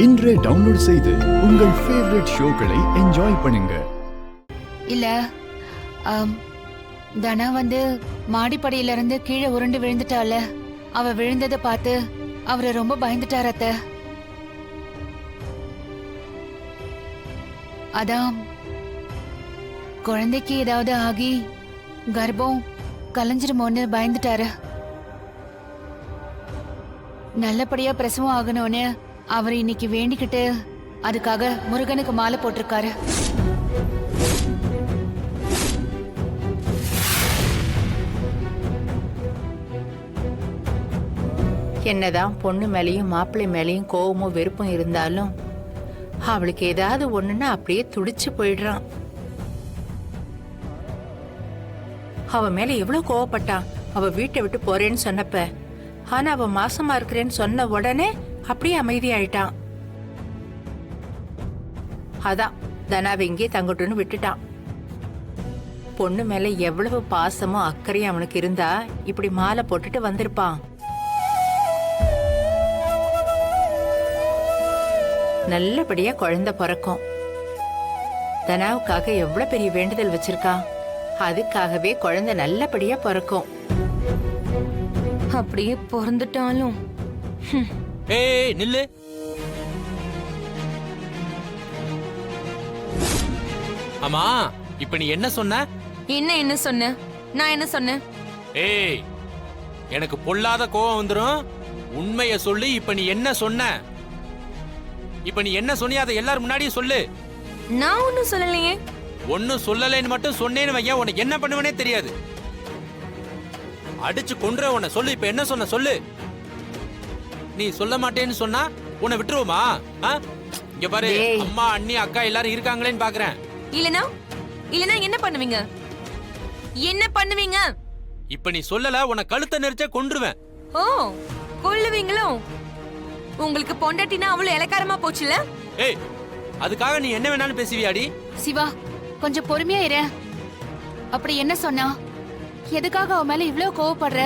இன்றே டவுன்லோட் செய்து உங்கள் ஃபேவரட் ஷோக்களை என்ஜாய் பண்ணுங்க. இல்ல தனா மாடிப்படியில இருந்து கீழே உருண்டு விழுந்துட்டால. அவ விழுந்ததை பார்த்து அவரை ரொம்ப பயந்துட்டார் அத்தை. அதான் குழந்தைக்கு ஏதாவது ஆகி கர்ப்பம் கலைஞ்சிருமோன்னு பயந்துட்டாரு. நல்லபடியா பிரசவம் ஆகணும்னு அவர் இன்னைக்கு வேண்டிக்கிட்டு அதுக்காக முருகனுக்கு மாலை போட்டிருக்காரு. என்னதான் பொண்ணு மேலேயும் மாப்பிள்ளை மேலேயும் கோவமும் வெறுப்பும் இருந்தாலும் அவளுக்கு ஏதாவது ஒண்ணுன்னா அப்படியே துடிச்சு போயிடுறான். அவ மேல எவ்வளவு கோவப்பட்டான் அவ வீட்டை விட்டு போறேன்னு சொன்னப்ப. ஆனா அவ மாசமா இருக்கிறேன்னு சொன்ன உடனே அப்படியே அமைதியாயிட்டான். அதான் தனாவை இங்கே தங்கட்டுன்னு விட்டுட்டான். பொண்ணு மேல எவ்வளவு பாசமும் அக்கறையும் அவனுக்கு இருந்தா இப்படி மாலை போட்டுட்டு வந்திருப்பான். நல்லபடியா குழந்தை பிறக்கும். தனாவுக்காக எவ்வளவு பெரிய வேண்டுதல் வச்சிருக்கான். அதுக்காகவே குழந்தை நல்லபடியா பிறக்கும். அப்படியே பிறந்துட்டாலும் ஏய் நில்லு. ஆமா இப்ப நீ என்ன சொன்ன? என்ன சொன்ன? நான் என்ன சொன்னேன்? ஏய் எனக்கு பொல்லாத கோவம் வந்துரும். உண்மைய சொல்லி இப்ப நீ என்ன சொன்ன? இப்ப நீ என்ன சொன்னியா அதை எல்லாரும் முன்னாடியே சொல்லு. நான் ஒன்னும் சொல்லலையே. ஒன்னும் சொல்லலைன்னு மட்டும் சொன்னேன்னு வையா உனக்கு என்ன பண்ணுவனே தெரியாது. அடிச்சு கொன்ற உன்னை சொல்லு. இப்ப என்ன சொன்ன சொல்லு. நீ சொல்ல மாட்டேன்னு சொன்னா உன்னை விட்டுருவோமா? இங்க பாரு அம்மா அண்ணி அக்கா எல்லாரும் இருக்காங்களேன்னு பாக்குறேன். இல்லனா என்ன பண்ணுவீங்க? என்ன பண்ணுவீங்க? இப்ப நீ சொல்லல உன்னை கழுத்தை நெரிச்ச கொன்றுவேன். ஓ கொல்லுவீங்களோ? உங்களுக்கு பொண்டாட்டினா அவ்வளவு இலக்காரமா போச்சுல. ஏய் அதுக்காக நீ என்ன வேணாலும் பேசுவியாடி? சிவா கொஞ்சம் பொறுமையா இரு. அப்படி என்ன சொன்னா? எதுக்காக அவ மேல இவ்ளோ கோவப்படுற?